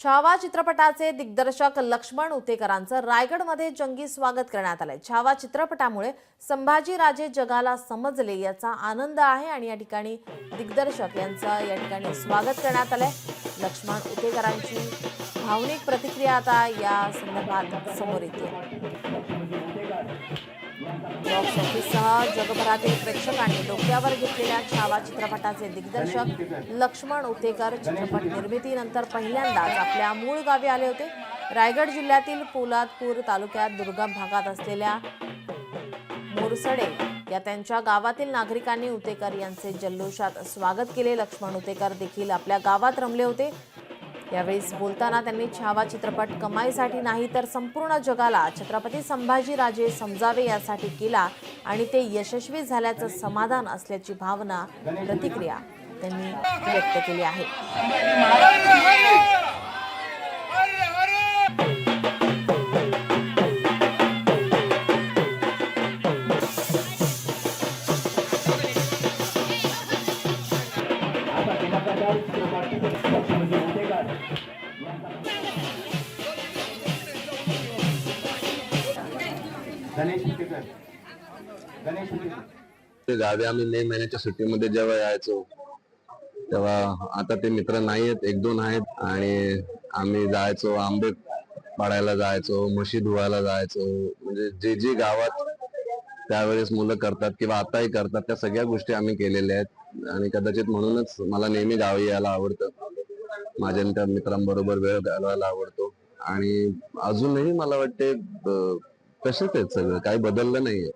छावा चित्रपटाचे दिग्दर्शक लक्ष्मण उतेकरांचं रायगडमध्ये जंगी स्वागत करण्यात आलंय। छावा चित्रपटामुळे संभाजीराजे जगाला समजले याचा आनंद आहे आणि या ठिकाणी दिग्दर्शक यांचं या ठिकाणी स्वागत करण्यात आलंय। लक्ष्मण उतेकरांची भावनिक प्रतिक्रिया आता या संदर्भात समोर येते। बॉक्स ऑफिससह जगभरातील प्रेक्षकांनी डोक्यावर घेतलेल्या छावा चित्रपटाचे दिग्दर्शक लक्ष्मण उतेकर चित्रपट निर्मितीनंतर पहिल्यांदाच आपल्या मूळ गावी आले होते। रायगड जिल्ह्यातील पोलादपूर तालुक्यात दुर्गम भागात असलेल्या मोरसडे या त्यांच्या गावातील नागरिकांनी उतेकर यांचे जल्लोषात स्वागत केले। लक्ष्मण उतेकर देखील आपल्या गावात रमले होते। यावेळी बोलताना त्यांनी छावा चित्रपट कमाईसाठी नाही तर संपूर्ण जगाला छत्रपती संभाजीराजे समजावे यासाठी केला आणि ते यशस्वी झाल्याचं समाधान असल्याची भावना प्रतिक्रिया त्यांनी व्यक्त केली आहे। गावी आम्ही मे महिन्याच्या सुट्टीमध्ये जेव्हा यायचो तेव्हा आता ते मित्र नाही आहेत, एक दोन आहेत आणि आम्ही जायचो, आंबे पाडायला जायचो, म्हशी धुवायला जायचो। म्हणजे जे जे गावात त्यावेळेस मुलं करतात किंवा आताही करतात त्या सगळ्या गोष्टी आम्ही केलेल्या आहेत आणि कदाचित म्हणूनच मला नेहमी गावी यायला आवडतं। माझ्या त्या मित्रांबरोबर वेळ घालवायला आवडतो आणि अजूनही मला वाटते तसेच आहेत, सगळं काही बदललं नाहीये।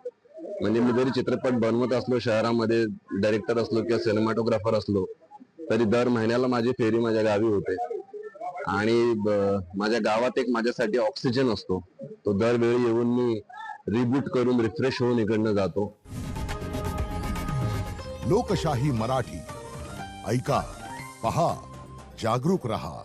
म्हणजे मी जरी चित्रपट बनवत असलो, शहरामध्ये डायरेक्टर असलो किंवा सिनेमॅटोग्राफर असलो तरी दर महिन्याला माझी फेरी माझ्या गावी होते आणि माझ्या गावात एक माझ्यासाठी ऑक्सिजन असतो। तो दरवेळी येऊन मी रिबूट करून रिफ्रेश होऊन इकडनं जातो। लोकशाही मराठी ऐका, पहा, जागरूक रहा।